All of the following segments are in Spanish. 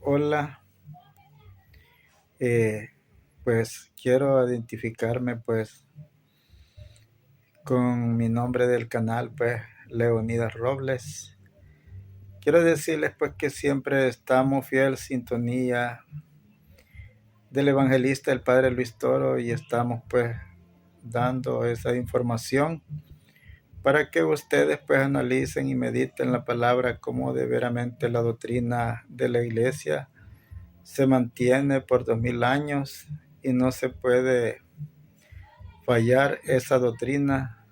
Hola, eh, pues quiero identificarme pues con mi nombre del canal, pues Leonidas Robles. Quiero decirles pues que siempre estamos fiel sintonía del evangelista el Padre Luis Toro y estamos pues dando esa información para que ustedes pues analicen y mediten la palabra, cómo de veramente la doctrina de la iglesia se mantiene por 2000 años y no se puede fallar esa doctrina,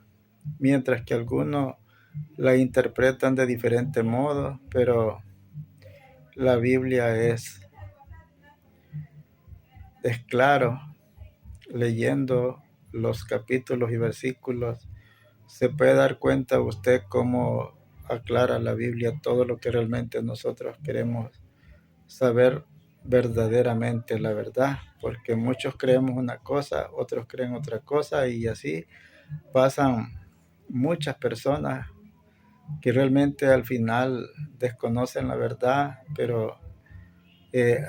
mientras que algunos la interpretan de diferente modo, pero la Biblia es claro. Leyendo los capítulos y versículos se puede dar cuenta usted cómo aclara la Biblia todo lo que realmente nosotros queremos saber verdaderamente la verdad, porque muchos creemos una cosa, otros creen otra cosa y así pasan muchas personas que realmente al final desconocen la verdad, pero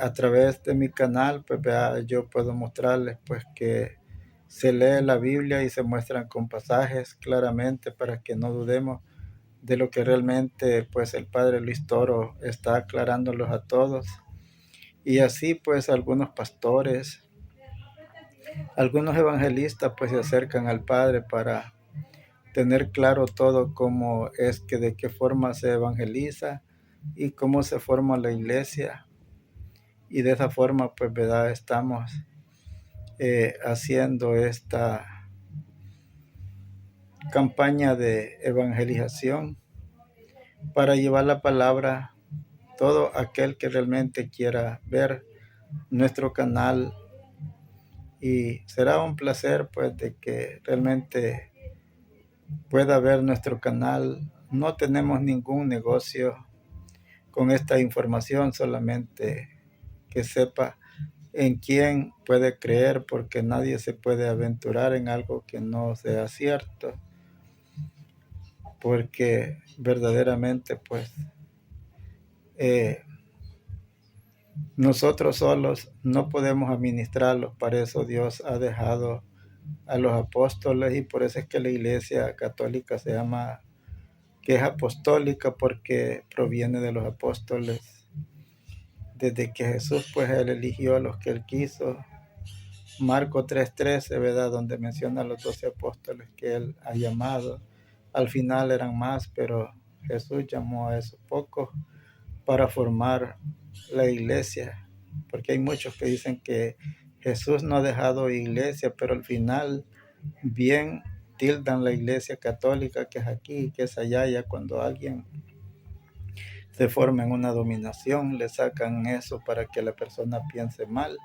a través de mi canal pues yo puedo mostrarles pues que se lee la Biblia y se muestran con pasajes claramente para que no dudemos de lo que realmente pues el Padre Luis Toro está aclarándolos a todos. Y así pues algunos pastores, algunos evangelistas pues se acercan al Padre para tener claro todo cómo es que de qué forma se evangeliza y cómo se forma la iglesia. Y de esa forma pues verdad estamos haciendo esta campaña de evangelización para llevar la palabra a todo aquel que realmente quiera ver nuestro canal. Y será un placer pues de que realmente pueda ver nuestro canal. No tenemos ningún negocio con esta información, solamente que sepa en quién puede creer, porque nadie se puede aventurar en algo que no sea cierto, porque verdaderamente pues nosotros solos no podemos administrarlos. Para eso Dios ha dejado a los apóstoles, y por eso es que la iglesia católica se llama que es apostólica, porque proviene de los apóstoles. Desde que Jesús pues él eligió a los que él quiso. Marco 3:13, ¿verdad? Donde menciona a los 12 apóstoles que él ha llamado. Al final eran más, pero Jesús llamó a esos pocos para formar la iglesia, porque hay muchos que dicen que Jesús no ha dejado iglesia, pero al final bien tildan la iglesia católica, que es aquí, que es allá. Ya cuando alguien se forma en una dominación, le sacan eso para que la persona piense mal,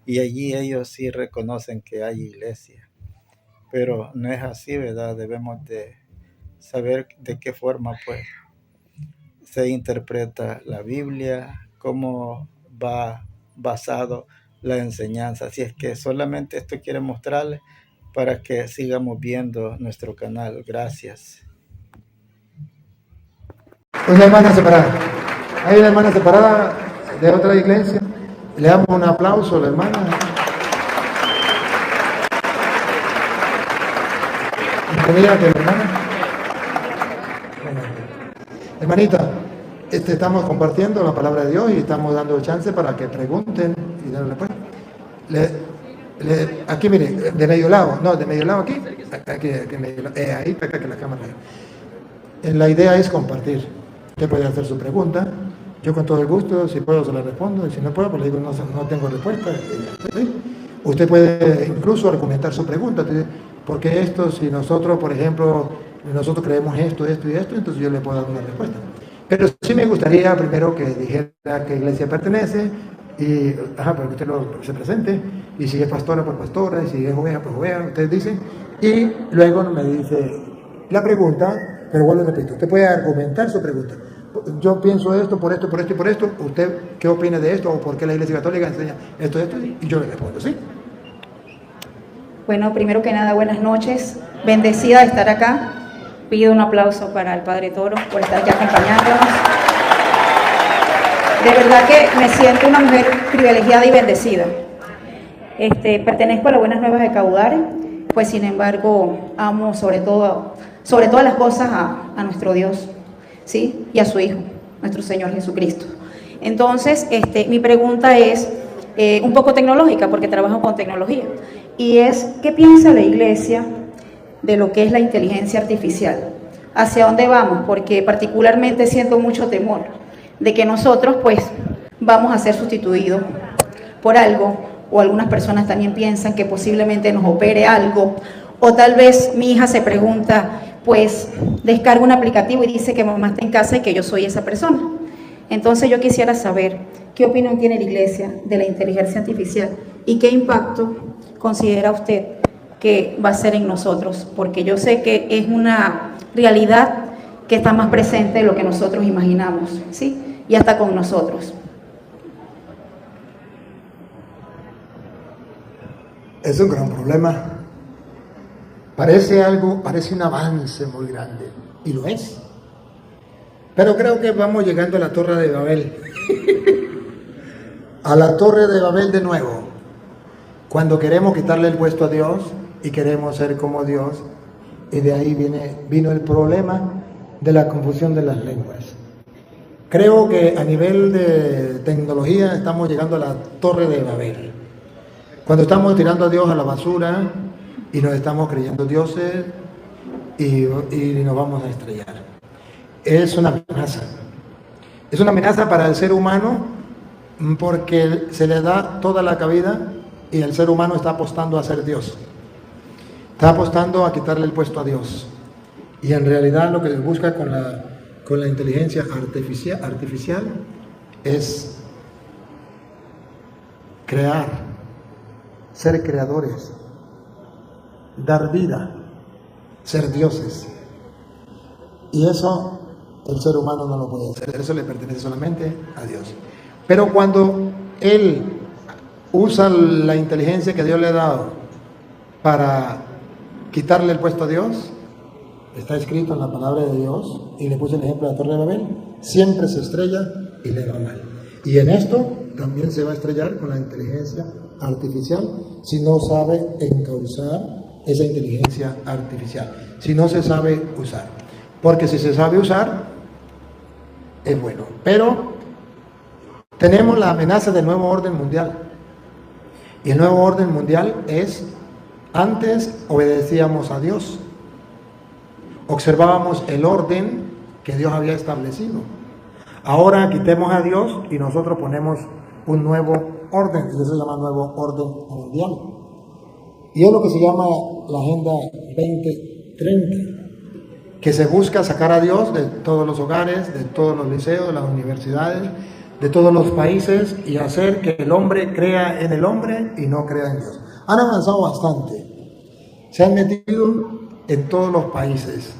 y allí ellos sí reconocen que hay iglesia, pero no es así, ¿verdad? Debemos de saber de qué forma pues se interpreta la Biblia, cómo va basado la enseñanza. Así es que solamente esto quiero mostrarles para que sigamos viendo nuestro canal. Gracias. Una hermana separada. Hay una hermana separada de otra iglesia. Le damos un aplauso a la hermana. Bienvenida, que hermana. Hermanita, estamos compartiendo la palabra de Dios y estamos dando chance para que pregunten y den respuesta. Aquí, mire, de medio lado, no, de medio lado aquí, medio lado, ahí para acá que la cámara. La idea es compartir. Usted puede hacer su pregunta, yo con todo el gusto, si puedo se la respondo, y si no puedo, pues le digo no tengo respuesta. ¿Sí? Usted puede incluso argumentar su pregunta, porque esto, si nosotros, por ejemplo, nosotros creemos esto y esto, entonces yo le puedo dar una respuesta. Pero sí me gustaría primero que dijera a qué iglesia pertenece, y para que usted se presente, y si es pastora, por pastora, y si es oveja, por oveja, ustedes dicen, y luego me dice la pregunta. Pero vuelvo y repito, usted puede argumentar su pregunta. Yo pienso esto, por esto, por esto y por esto. ¿Usted qué opina de esto? ¿O por qué la Iglesia Católica enseña esto, y yo le respondo, ¿sí? Bueno, primero que nada, buenas noches. Bendecida de estar acá. Pido un aplauso para el Padre Toro por estar aquí acompañándonos. De verdad que me siento una mujer privilegiada y bendecida. Pertenezco a las Buenas Nuevas de Caudare, pues sin embargo amo sobre todas las cosas a nuestro Dios, ¿sí? Y a su Hijo, nuestro Señor Jesucristo. Entonces, mi pregunta es un poco tecnológica, porque trabajo con tecnología, y es, ¿qué piensa la Iglesia de lo que es la inteligencia artificial? ¿Hacia dónde vamos? Porque particularmente siento mucho temor de que nosotros pues vamos a ser sustituidos por algo, o algunas personas también piensan que posiblemente nos opere algo, o tal vez mi hija se pregunta, pues descarga un aplicativo y dice que mamá está en casa y que yo soy esa persona. Entonces yo quisiera saber qué opinión tiene la Iglesia de la inteligencia artificial y qué impacto considera usted que va a ser en nosotros, porque yo sé que es una realidad que está más presente de lo que nosotros imaginamos, ¿sí? Y hasta con nosotros. Es un gran problema. Parece un avance muy grande, y lo es. Pero creo que vamos llegando a la Torre de Babel. A la Torre de Babel de nuevo. Cuando queremos quitarle el puesto a Dios y queremos ser como Dios, y de ahí vino el problema de la confusión de las lenguas. Creo que a nivel de tecnología estamos llegando a la Torre de Babel. Cuando estamos tirando a Dios a la basura y nos estamos creyendo dioses y nos vamos a estrellar. Es una amenaza. Es una amenaza para el ser humano porque se le da toda la cabida y el ser humano está apostando a ser Dios. Está apostando a quitarle el puesto a Dios. Y en realidad lo que se busca con la inteligencia artificial es crear, ser creadores, dar vida, ser dioses. Y eso el ser humano no lo puede hacer, eso le pertenece solamente a Dios. Pero cuando él usa la inteligencia que Dios le ha dado para quitarle el puesto a Dios, está escrito en la palabra de Dios, y le puse el ejemplo de la Torre de Babel, siempre se estrella y le va mal. Y en esto también se va a estrellar con la inteligencia artificial si no sabe encauzar esa inteligencia artificial, si no se sabe usar. Porque si se sabe usar, es bueno. Pero tenemos la amenaza del nuevo orden mundial. Y el nuevo orden mundial es, antes obedecíamos a Dios, observábamos el orden que Dios había establecido. Ahora quitemos a Dios y nosotros ponemos un nuevo orden, y eso se llama nuevo orden mundial. Y es lo que se llama la Agenda 2030, que se busca sacar a Dios de todos los hogares, de todos los liceos, de las universidades, de todos los países, y hacer que el hombre crea en el hombre y no crea en Dios. Han avanzado bastante, se han metido en todos los países,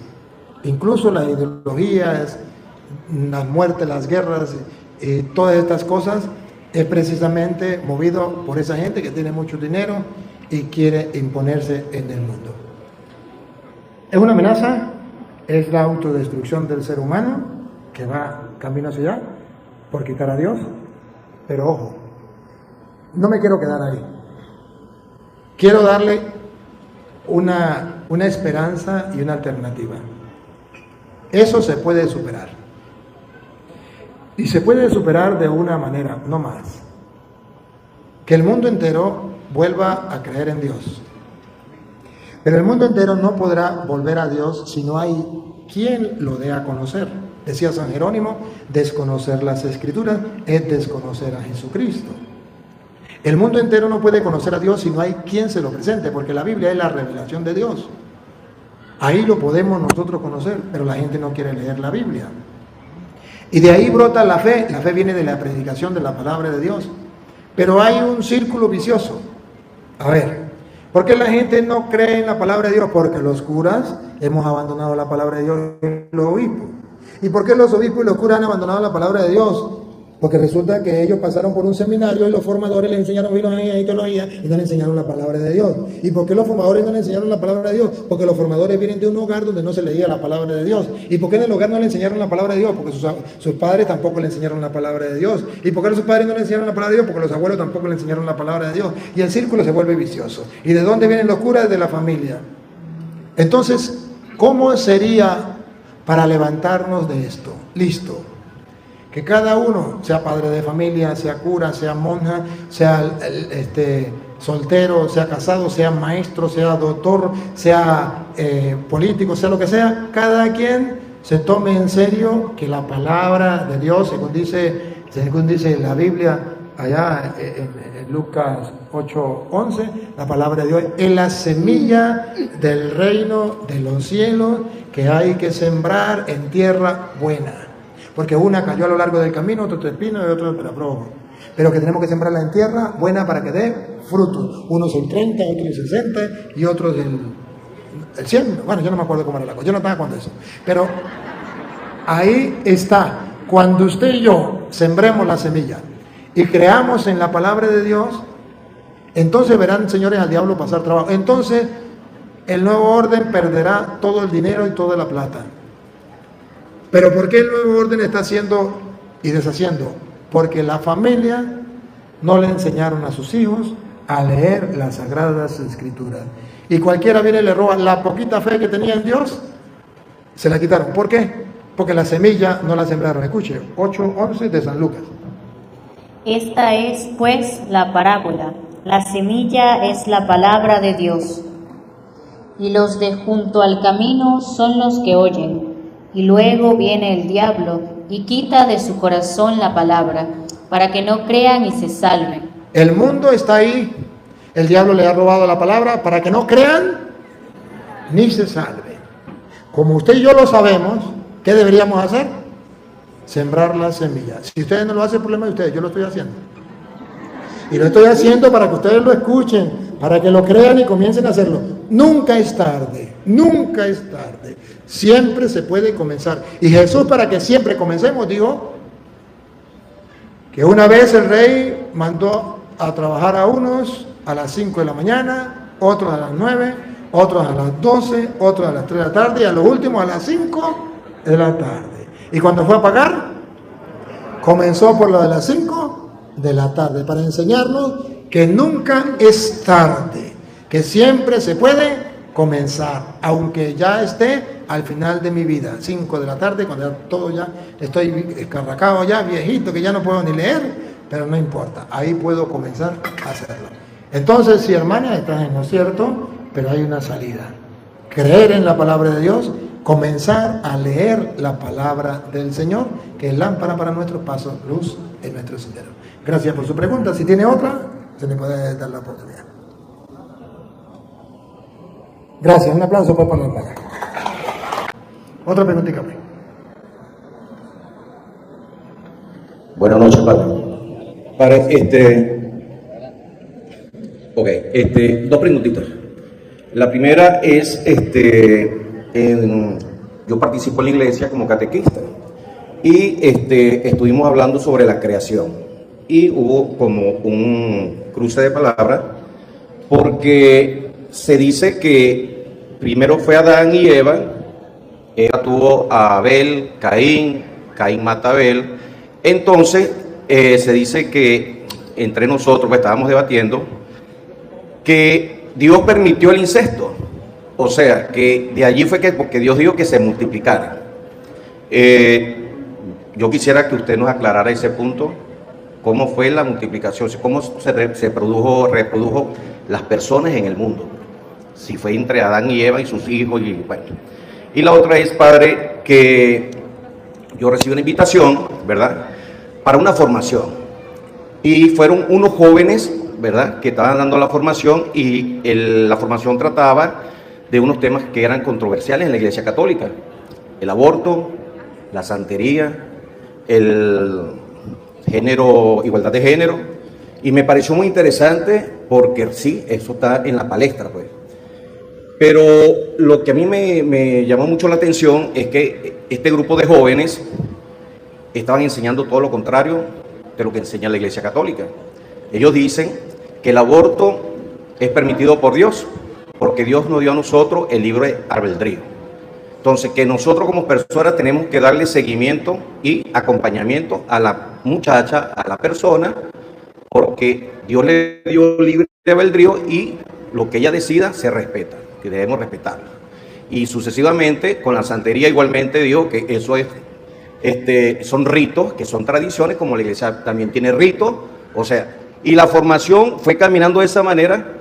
incluso las ideologías, las muertes, las guerras, todas estas cosas es precisamente movido por esa gente que tiene mucho dinero y quiere imponerse en el mundo. Es una amenaza, es la autodestrucción del ser humano que va camino hacia allá por quitar a Dios, pero ojo, no me quiero quedar ahí. Quiero darle una esperanza y una alternativa. Eso se puede superar. Y se puede superar de una manera, no más. Que el mundo entero vuelva a creer en Dios. Pero el mundo entero no podrá volver a Dios si no hay quien lo dé a conocer. Decía San Jerónimo, desconocer las Escrituras es desconocer a Jesucristo. El mundo entero no puede conocer a Dios si no hay quien se lo presente, porque la Biblia es la revelación de Dios. Ahí lo podemos nosotros conocer, pero la gente no quiere leer la Biblia. Y de ahí brota la fe. La fe viene de la predicación de la palabra de Dios. Pero hay un círculo vicioso. A ver, ¿por qué la gente no cree en la palabra de Dios? Porque los curas hemos abandonado la palabra de Dios y los obispos. ¿Y por qué los obispos y los curas han abandonado la palabra de Dios? Porque resulta que ellos pasaron por un seminario y los formadores les enseñaron filosofía y teología y no les enseñaron la palabra de Dios. ¿Y por qué los formadores no les enseñaron la palabra de Dios? Porque los formadores vienen de un hogar donde no se leía la palabra de Dios. ¿Y por qué en el hogar no le enseñaron la palabra de Dios? Porque sus padres tampoco le enseñaron la palabra de Dios. ¿Y por qué sus padres no le enseñaron la palabra de Dios? Porque los abuelos tampoco le enseñaron la palabra de Dios. Y el círculo se vuelve vicioso. ¿Y de dónde vienen los curas? De la familia. Entonces, ¿cómo sería para levantarnos de esto? Listo. Que cada uno, sea padre de familia, sea cura, sea monja, sea soltero, sea casado, sea maestro, sea doctor, sea político, sea lo que sea, cada quien se tome en serio que la palabra de Dios, según dice la Biblia, allá en Lucas 8:11, la palabra de Dios es la semilla del reino de los cielos que hay que sembrar en tierra buena. Porque una cayó a lo largo del camino, otro de espino y otro de labrobo. Pero que tenemos que sembrarla en tierra buena para que dé frutos. Unos el 30, otros el 60 y otros el 100. Bueno, yo no me acuerdo cómo era la cosa, yo no estaba cuando eso. Pero ahí está. Cuando usted y yo sembremos la semilla y creamos en la palabra de Dios, entonces verán, señores, al diablo pasar trabajo. Entonces el nuevo orden perderá todo el dinero y toda la plata. Pero ¿por qué el nuevo orden está haciendo y deshaciendo? Porque la familia no le enseñaron a sus hijos a leer las Sagradas Escrituras. Y cualquiera viene y le roba la poquita fe que tenía en Dios, se la quitaron. ¿Por qué? Porque la semilla no la sembraron. Escuche, 8:11 de San Lucas. Esta es, pues, la parábola. La semilla es la palabra de Dios. Y los de junto al camino son los que oyen. Y luego viene el diablo y quita de su corazón la palabra, para que no crean y se salven. El mundo está ahí. El diablo le ha robado la palabra para que no crean ni se salven. Como usted y yo lo sabemos, ¿qué deberíamos hacer? Sembrar la semilla. Si ustedes no lo hacen, el problema de ustedes, yo lo estoy haciendo. Y lo estoy haciendo para que ustedes lo escuchen, para que lo crean y comiencen a hacerlo. Nunca es tarde, nunca es tarde. Siempre se puede comenzar. Y Jesús, para que siempre comencemos, dijo que una vez el rey mandó a trabajar a unos a las 5 de la mañana, otros a las 9, otros a las 12, otros a las 3 de la tarde y a los últimos a las 5 de la tarde. Y cuando fue a pagar, comenzó por lo de las 5 de la tarde para enseñarnos que nunca es tarde, que siempre se puede comenzar, aunque ya esté al final de mi vida, 5 de la tarde, cuando ya todo ya estoy escarracado ya, viejito, que ya no puedo ni leer, pero no importa, ahí puedo comenzar a hacerlo. Entonces, sí, hermana, estás en lo cierto, pero hay una salida. Creer en la palabra de Dios, comenzar a leer la palabra del Señor, que es lámpara para nuestros pasos, luz en nuestro sendero. Gracias por su pregunta. Si tiene otra, se le puede dar la oportunidad. Gracias, un aplauso por la placa. Otra preguntita. Buenas noches, padre. Dos preguntitas. La primera es, yo participo en la iglesia como catequista y estuvimos hablando sobre la creación y hubo como un cruce de palabras porque se dice que primero fue Adán y Eva tuvo a Abel, Caín mata a Abel. Entonces se dice que entre nosotros estábamos debatiendo que Dios permitió el incesto, o sea que de allí fue porque Dios dijo que se multiplicara. Yo quisiera que usted nos aclarara ese punto, cómo fue la multiplicación, cómo se reprodujo las personas en el mundo, si fue entre Adán y Eva y sus hijos y bueno. Y la otra es, padre, que yo recibí una invitación, ¿verdad?, para una formación. Y fueron unos jóvenes, ¿verdad?, que estaban dando la formación y la formación trataba de unos temas que eran controversiales en la Iglesia Católica. El aborto, la santería, el género, igualdad de género. Y me pareció muy interesante porque sí, eso está en la palestra, pues. Pero lo que a mí me llamó mucho la atención es que este grupo de jóvenes estaban enseñando todo lo contrario de lo que enseña la Iglesia Católica. Ellos dicen que el aborto es permitido por Dios, porque Dios nos dio a nosotros el libre albedrío. Entonces, que nosotros como personas tenemos que darle seguimiento y acompañamiento a la muchacha, a la persona, porque Dios le dio libre albedrío y lo que ella decida se respeta, que debemos respetarlo. Y sucesivamente, con la santería igualmente digo que eso es, son ritos, que son tradiciones, como la iglesia también tiene ritos, o sea, y la formación fue caminando de esa manera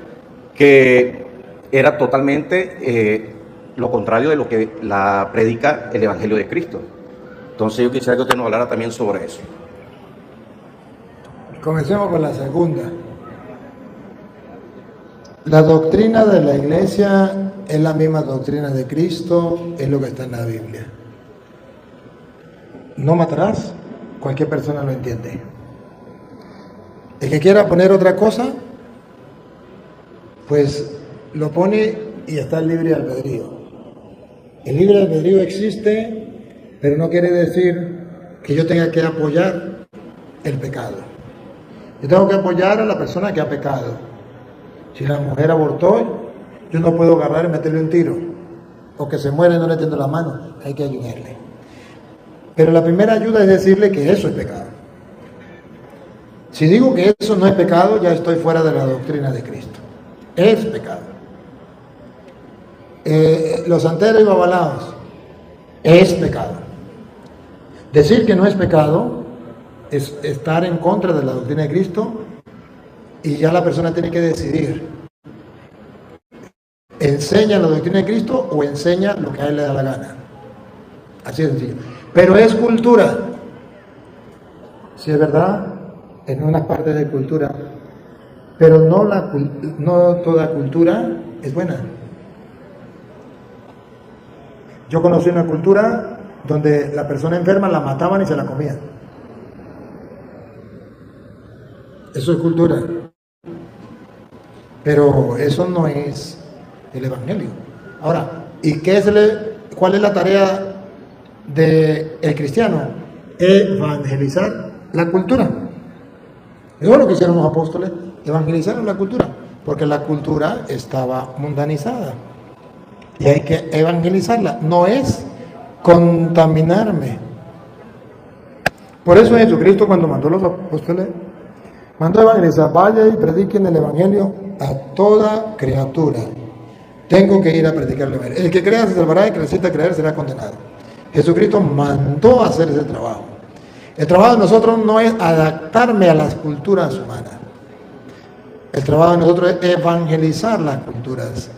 que era totalmente lo contrario de lo que la predica el Evangelio de Cristo. Entonces yo quisiera que usted nos hablara también sobre eso. Comencemos con la segunda. La doctrina de la iglesia es la misma doctrina de Cristo, es lo que está en la Biblia. No matarás, cualquier persona lo entiende. El que quiera poner otra cosa, pues lo pone y está el libre albedrío. El libre albedrío existe, pero no quiere decir que yo tenga que apoyar el pecado. Yo tengo que apoyar a la persona que ha pecado. Si la mujer abortó, yo no puedo agarrar y meterle un tiro, o que se muere y no le tiendo la mano, hay que ayudarle. Pero la primera ayuda es decirle que eso es pecado. Si digo que eso no es pecado, ya estoy fuera de la doctrina de Cristo. Es pecado. Los santeros y babalaos, es pecado. Decir que no es pecado es estar en contra de la doctrina de Cristo, y ya la persona tiene que decidir: ¿enseña la doctrina de Cristo o enseña lo que a él le da la gana? Así de sencillo. Pero es cultura. Sí, es verdad, en unas partes de cultura, pero no toda cultura es buena. Yo conocí una cultura donde la persona enferma la mataban y se la comían. Eso es cultura. Pero eso no es el Evangelio. Ahora, ¿y cuál es la tarea del cristiano? Evangelizar la cultura. Eso es lo que hicieron los apóstoles, evangelizaron la cultura, porque la cultura estaba mundanizada. Y hay que evangelizarla, no es contaminarme. Por eso Jesucristo, cuando mandó a los apóstoles, mandó a evangelizar: vaya y prediquen el Evangelio a toda criatura. Tengo que ir a predicar el Evangelio. El que crea se salvará, y el que necesita creer será condenado. Jesucristo mandó a hacer ese trabajo. El trabajo de nosotros no es adaptarme a las culturas humanas. El trabajo de nosotros es evangelizar las culturas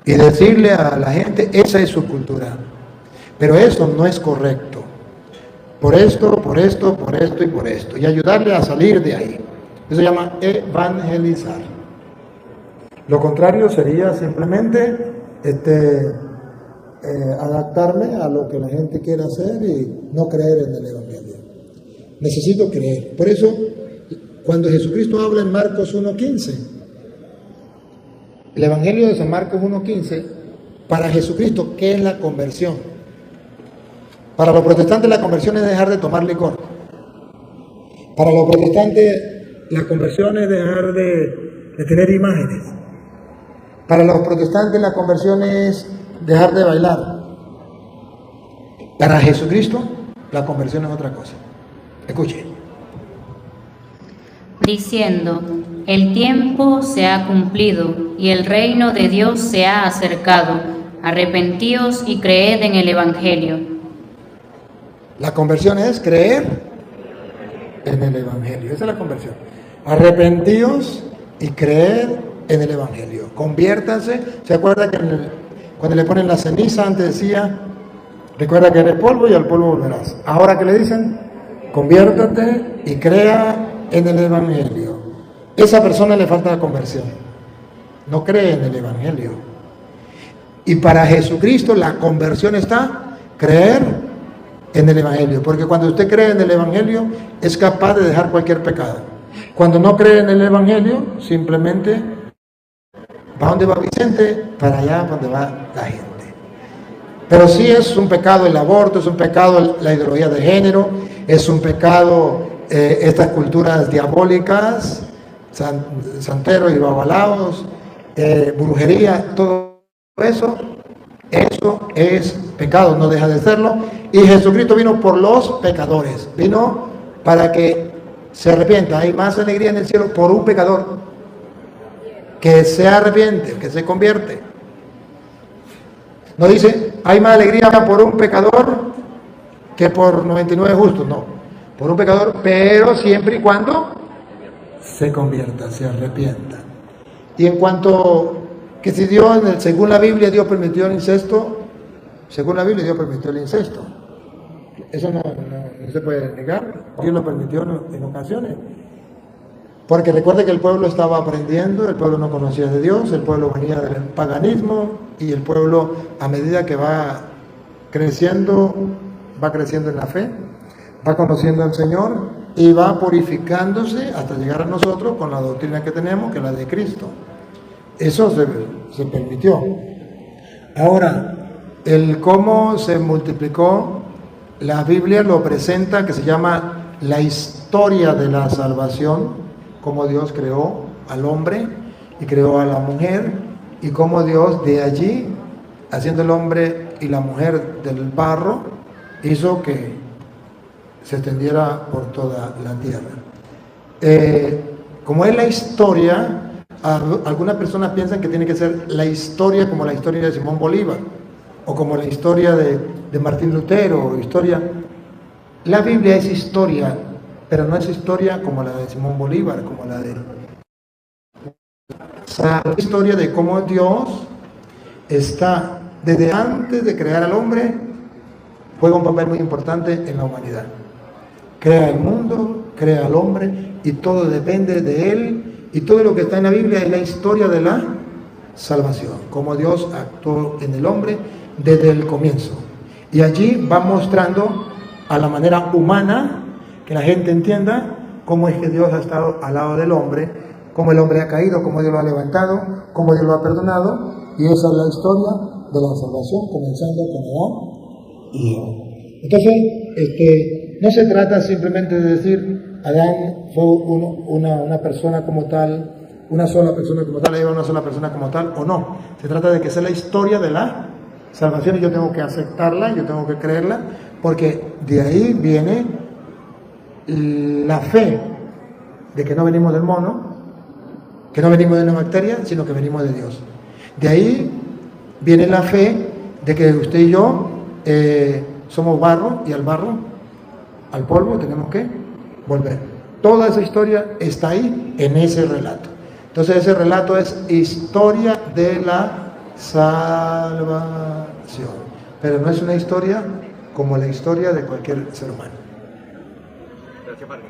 y decirle a la gente: esa es su cultura. Pero eso no es correcto. Por esto y por esto. Y ayudarle a salir de ahí. Eso se llama evangelizar. Lo contrario sería simplemente adaptarme a lo que la gente quiera hacer y no creer en el Evangelio. Necesito creer. Por eso, cuando Jesucristo habla en Marcos 1:15, el Evangelio de San Marcos 1:15, para Jesucristo, ¿qué es la conversión? Para los protestantes la conversión es dejar de tomar licor. Para los protestantes la conversión es dejar de tener imágenes. Para los protestantes la conversión es dejar de bailar. Para Jesucristo la conversión es otra cosa. Escuche. Diciendo: el tiempo se ha cumplido y el reino de Dios se ha acercado. Arrepentíos y creed en el Evangelio. La conversión es creer en el Evangelio. Esa es la conversión. Arrepentíos y creed en el Evangelio. Conviértanse. ¿Se acuerda que cuando le ponen la ceniza antes decía: recuerda que eres polvo y al polvo volverás? Ahora que le dicen: conviértate y crea en el Evangelio. Esa persona le falta la conversión. No cree en el Evangelio. Y para Jesucristo la conversión está creer en el Evangelio, porque cuando usted cree en el Evangelio es capaz de dejar cualquier pecado. Cuando no cree en el Evangelio, simplemente va donde va Vicente, para allá donde va la gente. Pero sí es un pecado el aborto, es un pecado la ideología de género, es un pecado estas culturas diabólicas, santeros y babalaos, brujería, todo eso es pecado, no deja de serlo. Y Jesucristo vino por los pecadores, vino para que se arrepienta. Hay más alegría en el cielo por un pecador que se arrepiente, que se convierte. No dice, hay más alegría por un pecador que por 99 justos, no. Por un pecador, pero siempre y cuando se convierta, se arrepienta. Y en cuanto que si Dios, según la Biblia, Dios permitió el incesto, según la Biblia, Dios permitió el incesto. Eso no se puede negar. Dios lo permitió en ocasiones. Porque recuerde que el pueblo estaba aprendiendo, el pueblo no conocía de Dios, el pueblo venía del paganismo, y el pueblo, a medida que va creciendo en la fe, va conociendo al Señor y va purificándose hasta llegar a nosotros con la doctrina que tenemos, que es la de Cristo. Eso se permitió. Ahora, el cómo se multiplicó, la Biblia lo presenta, que se llama la historia de la salvación, cómo Dios creó al hombre y creó a la mujer, y cómo Dios de allí, haciendo el hombre y la mujer del barro, hizo que se extendiera por toda la tierra. Como es la historia, algunas personas piensan que tiene que ser la historia como la historia de Simón Bolívar, o como la historia de Martín Lutero, La Biblia es historia, pero no es historia como la de Simón Bolívar, como la de... Es la historia de cómo Dios está, desde antes de crear al hombre, juega un papel muy importante en la humanidad. Crea el mundo, crea al hombre, y todo depende de él, y todo lo que está en la Biblia es la historia de la salvación, cómo Dios actuó en el hombre desde el comienzo. Y allí va mostrando a la manera humana, que la gente entienda cómo es que Dios ha estado al lado del hombre, cómo el hombre ha caído, cómo Dios lo ha levantado, cómo Dios lo ha perdonado, y esa es la historia de la salvación, comenzando con Adán y Eva. Entonces, no se trata simplemente de decir, Adán fue una persona como tal, una sola persona como tal, Eva una sola persona como tal, o no. Se trata de que sea la historia de la salvación, y yo tengo que aceptarla, yo tengo que creerla, porque de ahí viene la fe de que no venimos del mono, que no venimos de una bacteria, sino que venimos de Dios. De ahí viene la fe de que usted y yo somos barro, y al barro, al polvo, tenemos que volver. Toda esa historia está ahí en ese relato. Entonces ese relato es historia de la salvación, pero no es una historia como la historia de cualquier ser humano. Gracias, Padre.